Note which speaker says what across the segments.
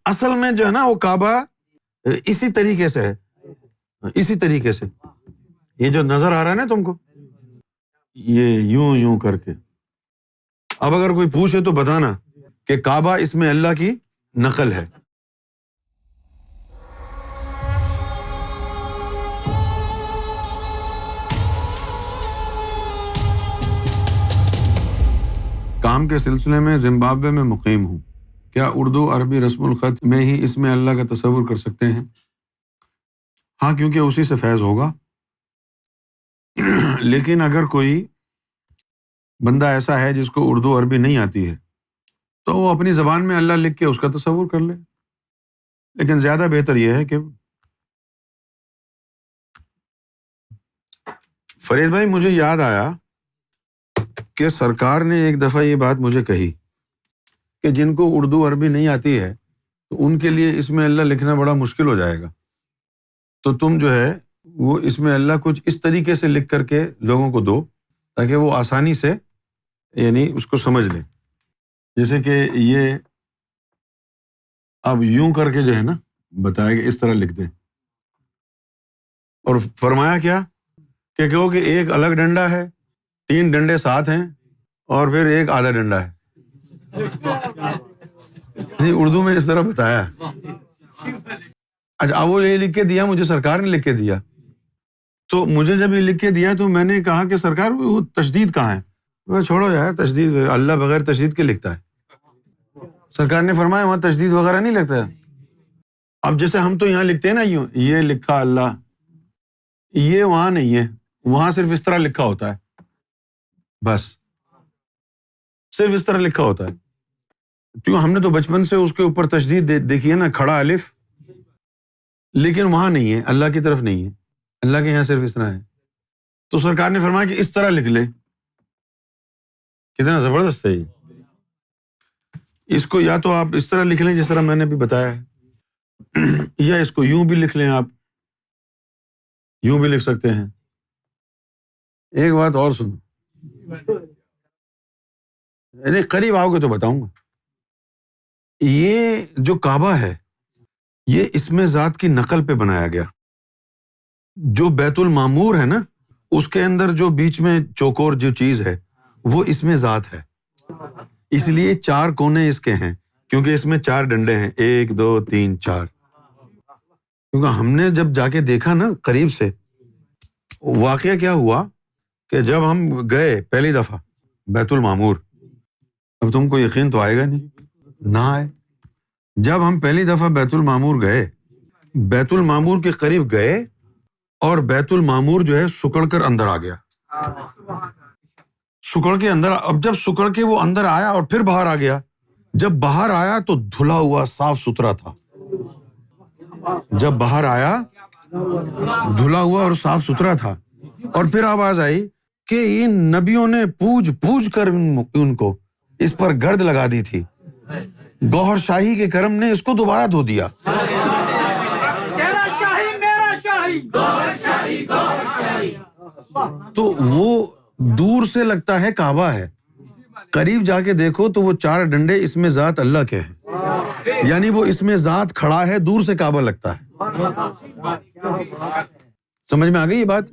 Speaker 1: اصل میں جو ہے نا وہ کعبہ اسی طریقے سے ہے، اسی طریقے سے یہ جو نظر آ رہا ہے نا تم کو، یہ یوں یوں کر کے. اب اگر کوئی پوچھے تو بتانا کہ کعبہ اس میں اللہ کی نقل ہے. کام کے سلسلے میں زمبابوے میں مقیم ہوں. کیا اردو عربی رسم الخط میں ہی اس میں اللہ کا تصور کر سکتے ہیں؟ ہاں، کیونکہ اسی سے فیض ہوگا. لیکن اگر کوئی بندہ ایسا ہے جس کو اردو عربی نہیں آتی ہے تو وہ اپنی زبان میں اللہ لکھ کے اس کا تصور کر لے. لیکن زیادہ بہتر یہ ہے کہ فرید بھائی، مجھے یاد آیا کہ سرکار نے ایک دفعہ یہ بات مجھے کہی کہ جن کو اردو عربی نہیں آتی ہے تو ان کے لیے اس میں اللہ لکھنا بڑا مشکل ہو جائے گا، تو تم جو ہے وہ اس میں اللہ کچھ اس طریقے سے لکھ کر کے لوگوں کو دو تاکہ وہ آسانی سے یعنی اس کو سمجھ لیں. جیسے کہ یہ اب یوں کر کے جو ہے نا بتایا کہ اس طرح لکھ دیں، اور فرمایا کیا کہ کہو کہ ایک الگ ڈنڈا ہے، 3 ڈنڈے ساتھ ہیں اور پھر ایک آدھا ڈنڈا ہے. نہیں، اردو میں اس طرح بتایا. اچھا، اب وہ یہ لکھ کے دیا، مجھے سرکار نے لکھ کے دیا، تو مجھے جب یہ لکھ کے دیا تو میں نے کہا کہ سرکار وہ تشدید کہاں ہے؟ میں چھوڑو یار، تشدید اللہ بغیر تشدید کے لکھتا ہے. سرکار نے فرمایا وہاں تشدید وغیرہ نہیں لکھتا ہے. اب جیسے ہم تو یہاں لکھتے ہیں نا یوں، یہ لکھا اللہ، یہ وہاں نہیں ہے، وہاں صرف اس طرح لکھا ہوتا ہے، بس صرف اس طرح لکھا ہوتا ہے. کیوں؟ ہم نے تو بچپن سے اس کے اوپر تشدید دیکھی ہے نا، کھڑا الف، لیکن وہاں نہیں ہے، اللہ کی طرف نہیں ہے، اللہ کے یہاں صرف اس طرح ہے. تو سرکار نے فرمایا کہ اس طرح لکھ لے. کتنا زبردست ہے یہ. اس کو یا تو آپ اس طرح لکھ لیں جس طرح میں نے ابھی بتایا ہے، یا اس کو یوں بھی لکھ لیں، آپ یوں بھی لکھ سکتے ہیں. ایک بات اور سنو، قریب آؤ گے تو بتاؤں گا. یہ جو کعبہ ہے یہ اسم ذات کی نقل پہ بنایا گیا. جو بیت المعمور ہے نا، اس کے اندر جو بیچ میں چوکور جو چیز ہے وہ اسم ذات ہے. اس لیے 4 کونے اس کے ہیں، کیونکہ اس میں 4 ڈنڈے ہیں، 1 2 3 4. کیونکہ ہم نے جب جا کے دیکھا نا قریب سے، واقعہ کیا ہوا کہ جب ہم گئے پہلی دفعہ بیت المعمور، اب تم کو یقین تو آئے گا نہیں نہ آئے. جب ہم پہلی دفعہ بیت المعمور گئے، بیت المعمور کے قریب گئے اور بیت المعمور جو ہے سکڑ کر اندر آ گیا، سکڑ کے اندر. اب جب سکڑ کے وہ اندر آیا اور پھر باہر آ گیا، جب باہر آیا تو دھلا ہوا صاف ستھرا تھا. جب باہر آیا دھلا ہوا اور صاف ستھرا تھا. اور پھر آواز آئی کہ ان نبیوں نے پوج پوج کر ان کو اس پر گرد لگا دی تھی، گوہر شاہی کے کرم نے اس کو دوبارہ دھو دیا. تو وہ دور سے لگتا ہے کعبہ ہے، قریب جا کے دیکھو تو وہ 4 ڈنڈے اسم ذات اللہ کے ہیں، یعنی وہ اسم ذات کھڑا ہے، دور سے کعبہ لگتا ہے. سمجھ میں آ گئی یہ بات؟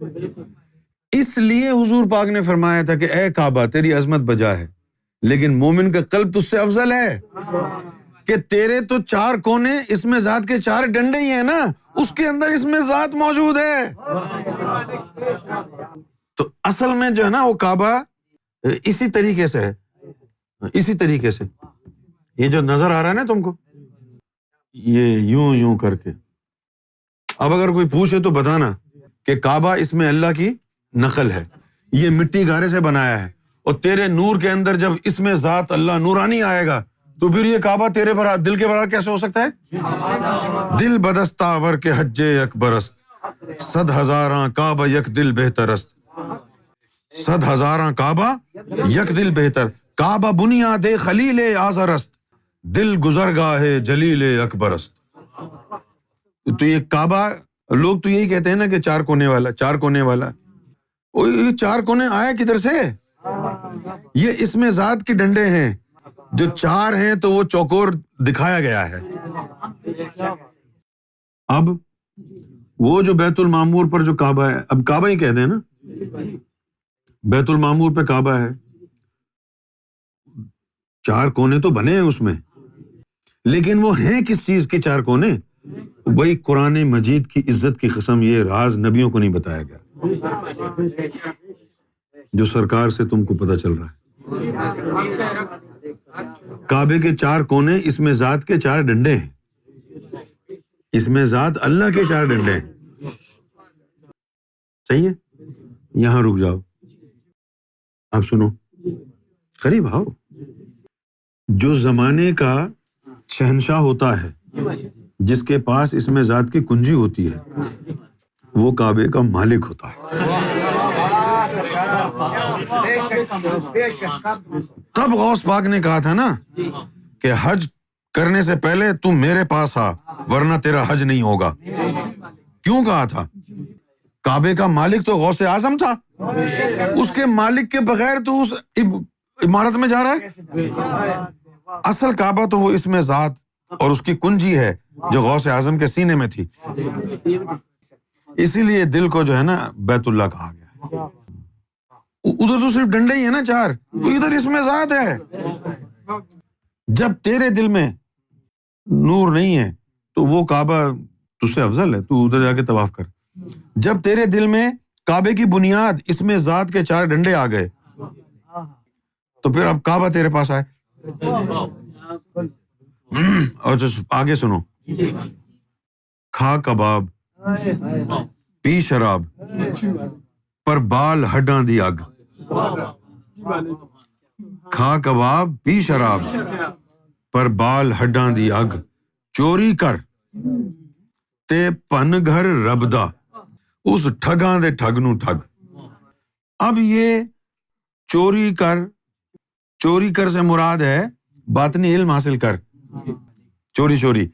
Speaker 1: اس لیے حضور پاک نے فرمایا تھا کہ اے کعبہ تیری عظمت بجا ہے، لیکن مومن کا قلب تجھ سے افضل ہے، کہ تیرے تو 4 کونے اسم ذات کے 4 ڈنڈے ہی ہیں نا، اس کے اندر اسم ذات موجود ہے. تو اصل میں جو ہے نا وہ کعبہ اسی طریقے سے ہے، اسی طریقے سے یہ جو نظر آ رہا ہے نا تم کو، یہ یوں یوں کر کے. اب اگر کوئی پوچھے تو بتانا کہ کعبہ اس میں اللہ کی نقل ہے، یہ مٹی گارے سے بنایا ہے، اور تیرے نور کے اندر جب اس میں ذات اللہ نورانی آئے گا تو پھر یہ کعبہ تیرے دل کے برابر کیسے ہو سکتا ہے؟ دل بدستاور کے حج اکبرست، 100,000 کعبہ یک دل بہترست. 100,000 کعبہ یک دل بہتر، کعبہ بنیاد خلیل آزرست، دل گزرگاہ جلیل اکبرست. تو یہ کعبہ، لوگ تو یہی کہتے ہیں نا کہ 4 کونے والا، 4 کونے والا. یہ 4 کونے آیا کدھر سے؟ یہ اس میں ذات کے ڈنڈے ہیں، جو 4 ہیں تو وہ چوکور دکھایا گیا ہے. اب وہ جو بیت المعمور پر جو کعبہ ہے، اب کعبہ ہی کہتے ہیں نا، بیت المعمور پہ کعبہ ہے، 4 کونے تو بنے ہیں اس میں، لیکن وہ ہیں کس چیز کے 4 کونے؟ وہی قرآن مجید کی عزت کی قسم، یہ راز نبیوں کو نہیں بتایا گیا جو سرکار سے تم کو پتہ چل رہا ہے۔ کعبے کے 4 کونے، اس میں ذات کے 4 ڈنڈے ہیں، اس میں ذات اللہ کے 4 ڈنڈے ہیں، صحیح ہے؟ یہاں رک جاؤ، آپ سنو، قریب آؤ۔ جو زمانے کا شہنشاہ ہوتا ہے، جس کے پاس اس میں ذات کی کنجی ہوتی ہے، وہ کعبے کا مالک ہوتا ہے۔ تب غوث پاک نے کہا تھا نا کہ حج کرنے سے پہلے تم میرے پاس آ ورنہ تیرا حج نہیں ہوگا۔ کیوں کہا تھا؟ کعبے کا مالک تو غوث اعظم تھا، اس کے مالک کے بغیر تو اس عمارت میں جا رہا ہے؟ اصل کعبہ تو وہ اس میں ذات اور اس کی کنجی ہے جو غوث اعظم کے سینے میں تھی، اسی لیے دل کو جو ہے نا بیت اللہ کہا گیا۔ ادھر تو صرف ڈنڈے ہی ہیں نا 4، ادھر اس میں ذات ہے۔ جب تیرے دل میں نور نہیں ہے تو وہ کعبہ تجھ سے افضل ہے، تو ادھر جا کے طواف کر۔ جب تیرے دل میں کعبے کی بنیاد اس میں ذات کے 4 ڈنڈے آ گئے تو پھر اب کعبہ تیرے پاس آئے۔ اور آگے سنو، کھا کباب پی شراب پر بال ہڈاں دی اگ، کھا کباب پی شراب پر بال ہڈاں دی اگ، چوری کر تے پن گھر رب دا اس ٹھگاں دے ٹھگ نو ٹھگ۔ اب یہ چوری کر سے مراد ہے باطنی علم حاصل کر، چوری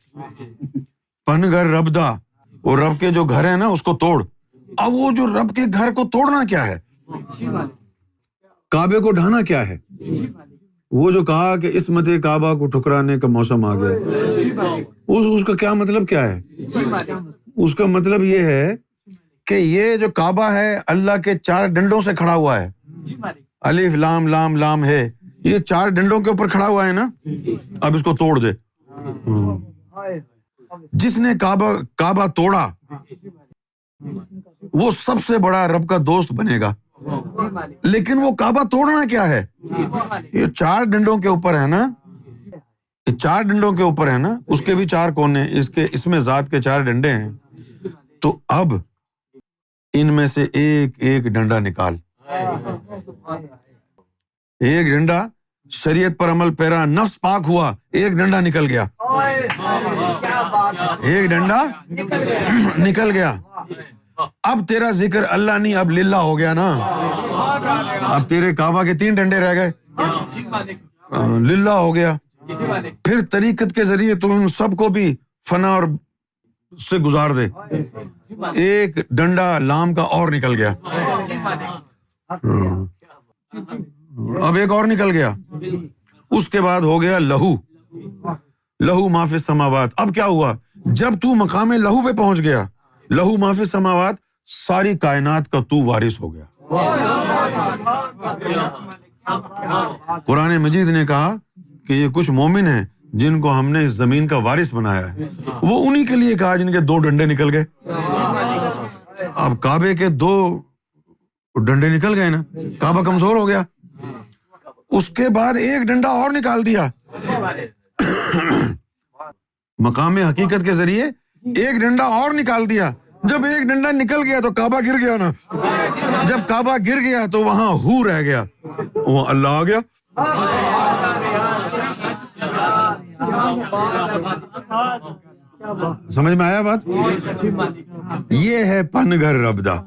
Speaker 1: پن گھر رب دا، اور رب کے جو گھر ہے نا اس کو توڑ۔ اب وہ جو رب کے گھر کو توڑنا کیا ہے؟ کعبے کو ڈھانا کیا ہے؟ وہ جو کہا کہ عصمت کعبہ کو ٹھکرانے کا موسم آ گیا، اس کا کیا مطلب کیا ہے؟ اس کا مطلب یہ ہے کہ یہ جو کعبہ ہے اللہ کے 4 ڈنڈوں سے کھڑا ہوا ہے، الف لام لام لام ہے، یہ 4 ڈنڈوں کے اوپر کھڑا ہوا ہے نا، اب اس کو توڑ دے۔ جس نے کعبہ توڑا وہ سب سے بڑا رب کا دوست بنے گا، لیکن وہ کعبہ توڑنا کیا ہے؟ یہ 4 ڈنڈوں کے اوپر ہے نا، یہ 4 ڈنڈوں کے اوپر ہے نا، اس کے بھی 4 کونے، اس میں ذات کے 4 ڈنڈے ہیں، تو اب ان میں سے ایک ڈنڈا نکال، ایک ڈنڈا شریعت پر عمل پیرا نفس پاک ہوا، ایک ڈنڈا نکل گیا، ایک ڈنڈا نکل گیا۔ اب تیرا ذکر اللہ نہیں، اب للہ ہو گیا نا، اب تیرے کعبہ کے 3 ڈنڈے رہ گئے، للہ ہو گیا۔ پھر طریقت کے ذریعے تو ان سب کو بھی فنا اور سے گزار دے، ایک ڈنڈا لام کا اور نکل گیا، اب ایک اور نکل گیا، اس کے بعد ہو گیا لہو ما فی السماوات۔ اب کیا ہوا؟ جب تو مقام لہو پہ پہنچ گیا، لہو ما فی السماوات، ساری کائنات کا تو وارث ہو گیا۔ قرآن مجید نے کہا کہ یہ کچھ مومن ہیں جن کو ہم نے اس زمین کا وارث بنایا ہے، وہ انہی کے لیے کہا جن کے 2 ڈنڈے نکل گئے۔ اب کعبے کے 2 ڈنڈے نکل گئے نا، کعبہ کمزور ہو گیا، اس کے بعد ایک ڈنڈا اور نکال دیا، مقام حقیقت کے ذریعے ایک ڈنڈا اور نکال دیا۔ جب ایک ڈنڈا نکل گیا تو کعبہ گر گیا نا، جب کعبہ گر گیا تو وہاں ہو رہ گیا، وہاں اللہ آ گیا۔ سمجھ میں آیا بات؟ یہ ہے پن گھر ربدہ،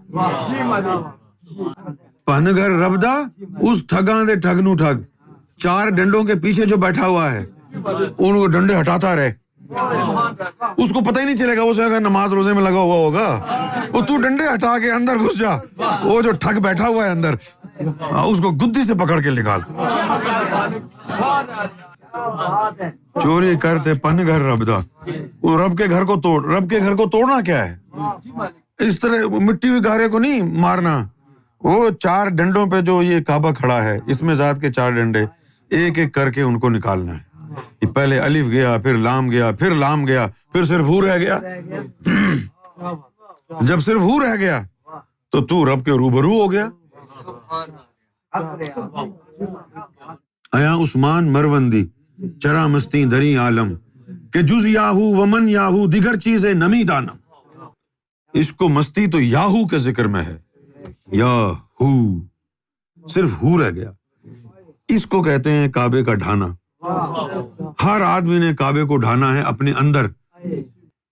Speaker 1: پن گھر ربدہ اس ٹھگاں دے ٹھگ نو ٹھگ، 4 ڈنڈوں کے پیچھے جو بیٹھا ہوا ہے ان کو ڈنڈے ہٹاتا رہے، اس کو پتہ ہی نہیں چلے گا، وہ اگر نماز روزے میں لگا ہوا ہوگا، وہ تو ڈنڈے ہٹا کے اندر گھس جا، وہ جو ٹھگ بیٹھا ہوا ہے اندر اس کو گدی سے پکڑ کے نکال۔ چوری کرتے پن گھر ربدہ، وہ رب کے گھر کو توڑ. رب کے گھر کو توڑنا کیا ہے؟ اس طرح مٹی ہوئی گارے کو نہیں مارنا. وہ 4 ڈنڈوں پہ جو یہ کعبہ کھڑا ہے، اس میں ذات کے 4 ڈنڈے، ایک ایک کر کے ان کو نکالنا ہے. پہلے الف گیا، پھر لام گیا، پھر لام گیا، پھر صرف ہو رہ گیا. جب صرف ہو رہ گیا تو رب کے روبرو ہو گیا. آیا عثمان مروندی چرا مستی دری عالم کہ جز یاہو ومن یاہو دیگر چیزیں نمی دانم. اس کو مستی تو یاہو کے ذکر میں ہے. یاہو صرف ہو رہ گیا. اس کو کہتے ہیں کعبے کا ڈھانا. ہر آدمی نے کعبے کو ڈھانا ہے اپنے اندر.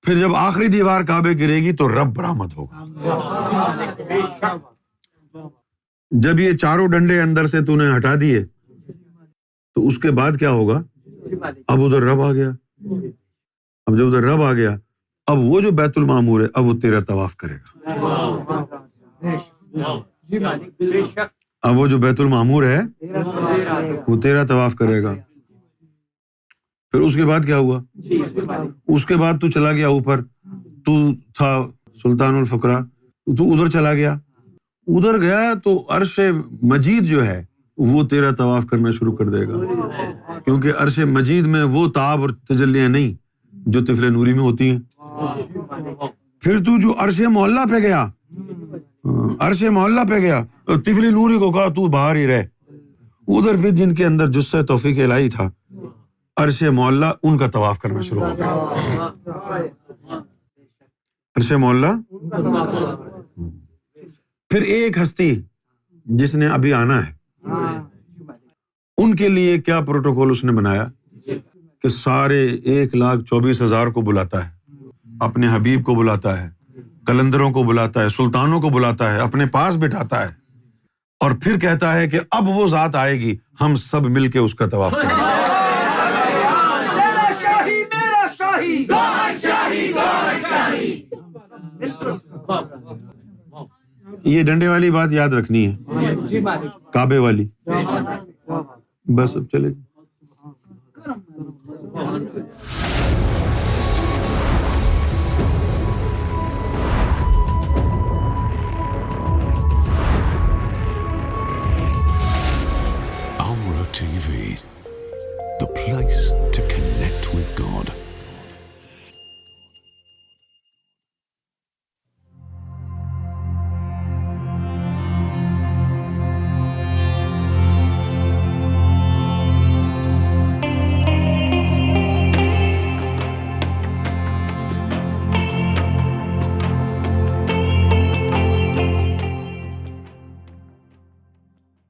Speaker 1: پھر جب آخری دیوار کعبے گرے گی تو رب برآمد ہوگا. جب یہ 4 ڈنڈے اندر سے تو نے ہٹا دیے تو اس کے بعد کیا ہوگا؟ اب ادھر رب آ گیا. اب جب ادھر رب آ گیا، اب وہ جو بیت المعمور ہے اب وہ تیرا طواف کرے گا. اب وہ جو بیت المعمور ہے وہ تیرا طواف کرے گا. پھر اس کے بعد کیا ہوا؟ اس کے بعد تو چلا گیا اوپر. تو تھا سلطان الفقراء، تو ادھر چلا گیا. ادھر گیا تو عرش مجید جو ہے وہ تیرا طواف کرنا شروع کر دے گا. کیونکہ عرش مجید میں وہ تاب اور تجلیاں نہیں جو طفل نوری میں ہوتی ہیں. پھر تو جو عرش معلیٰ پہ گیا، عرش معلیٰ پہ گیا تو طفل نوری کو کہا تو باہر ہی رہ. ادھر پھر جن کے اندر جثہ توفیق الہی تھا، عرش معلیٰ ان کا طواف کرنا شروع ہو گیا. عرش معلیٰ. پھر ایک ہستی جس نے ابھی آنا ہے، ان کے لیے کیا پروٹوکول اس نے بنایا کہ سارے 1,24,000 کو بلاتا ہے، اپنے حبیب کو بلاتا ہے، قلندروں کو بلاتا ہے، سلطانوں کو بلاتا ہے، اپنے پاس بٹھاتا ہے، اور پھر کہتا ہے کہ اب وہ ذات آئے گی، ہم سب مل کے اس کا طواف کریں گے. یہ ڈنڈے والی بات یاد رکھنی ہے، کعبے والی. بس اب چلے.